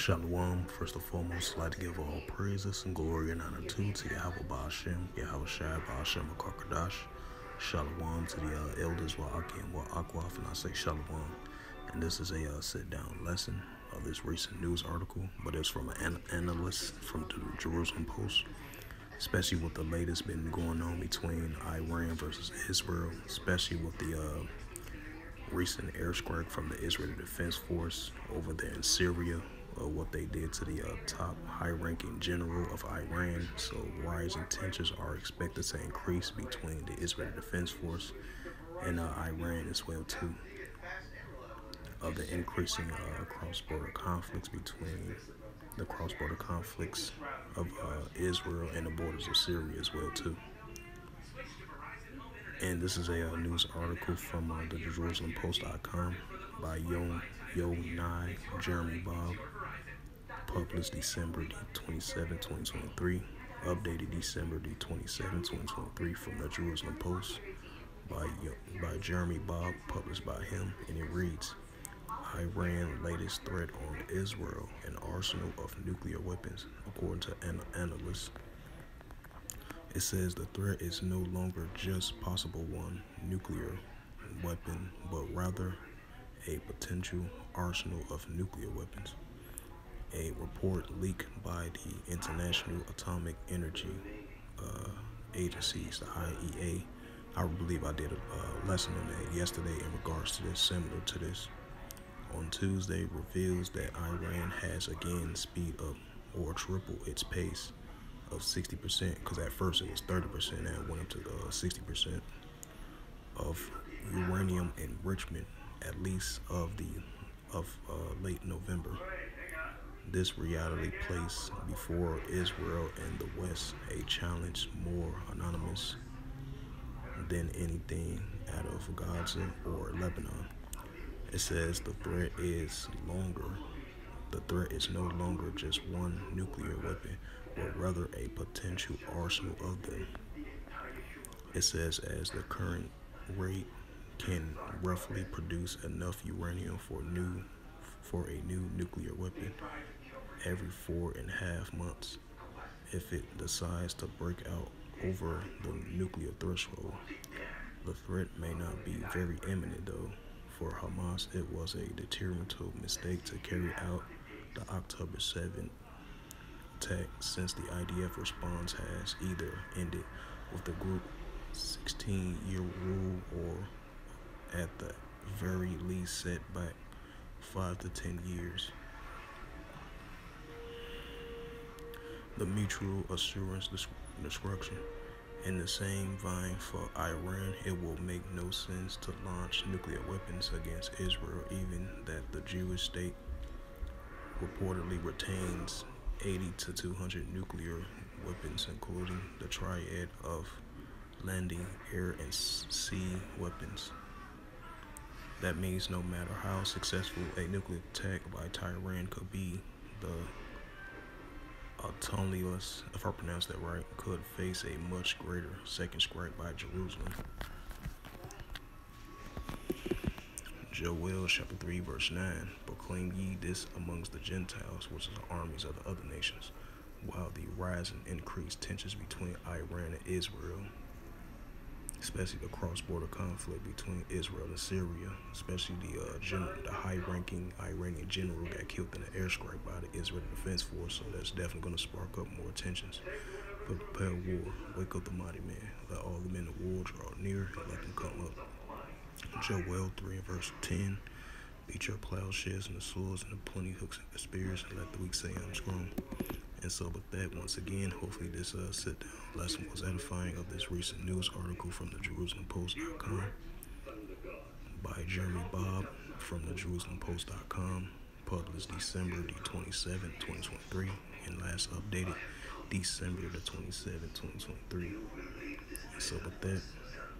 Shalom. First and foremost, I'd like to give all praises and glory and honor to Yahweh Ba'ashem, Yahweh Shai Ba'ashem Akarkadash. Shalom to the elders Wa'aki and Wa'akwaf, and I say Shalom. And this is a sit-down lesson of this recent news article, but it's from an analyst from the Jerusalem Post, especially with the latest been going on between Iran versus Israel, especially with the recent airstrike from the Israeli Defense Force over there in Syria, what they did to the top high-ranking general of Iran. So rising tensions are expected to increase between the Israeli Defense Force and Iran as well too. Of the increasing cross-border conflicts between the cross-border conflicts of Israel and the borders of Syria as well too. And this is a news article from the JerusalemPost.com by Yonai Jeremy Bob, published December 27, 2023, updated December 27, 2023 from the Jerusalem Post by Jeremy Bob, published by him, and it reads, Iran latest threat on Israel, an arsenal of nuclear weapons, according to an analyst. It says the threat is no longer just possible one nuclear weapon, but rather a potential arsenal of nuclear weapons. A report leaked by the International Atomic Energy Agencies, the IEA. I believe I did a lesson on that yesterday in regards to this, similar to this. On Tuesday, reveals that Iran has again speed up or triple its pace of 60%, because at first it was 30%, now it went up to 60% of uranium enrichment, at least of late November. This reality placed before Israel and the West a challenge more anonymous than anything out of Gaza or Lebanon. It says the threat is no longer just one nuclear weapon, but rather a potential arsenal of them. It says as the current rate can roughly produce enough uranium for a new nuclear weapon every 4.5 months. If it decides to break out over the nuclear threshold, the threat may not be very imminent though. For Hamas, it was a detrimental mistake to carry out the October 7th attack, since the IDF response has either ended with the group 16-year rule or at the very least set back 5 to 10 years. The mutual assurance destruction. In the same vein for Iran, it will make no sense to launch nuclear weapons against Israel, even that the Jewish state reportedly retains 80 to 200 nuclear weapons, including the triad of landing, air, and sea weapons. That means no matter how successful a nuclear attack by Tehran could be, the Toneless, if I pronounce that right, could face a much greater second strike by Jerusalem. Joel chapter 3 verse 9, proclaim ye this amongst the Gentiles, which is the armies of the other nations, while the rise and increased tensions between Iran and Israel, especially the cross-border conflict between Israel and Syria, especially the high-ranking Iranian general got killed in an airstrike by the Israeli Defense Force, so that's definitely going to spark up more tensions. Prepare war, wake up the mighty man, let all the men of war draw near, and let them come up. Joel 3 verse 10, beat your plowshares and the swords and the plenty hooks and the spears, and let the weak say I'm strong. And so with that, once again, hopefully this sit-down lesson was edifying of this recent news article from the JerusalemPost.com by Jeremy Bob from the JerusalemPost.com, published December 27, 2023, and last updated December 27, 2023. And so with that,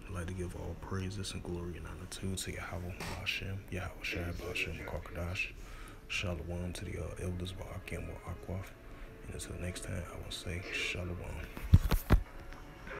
I'd like to give all praises and glory and honor to Yahweh Ba'ashem, Yahweh Shai Ba'ashem Akarkadash. Shalom to the elders Wa'aki and Wa'akwaf. And until next time, I will say Shalom.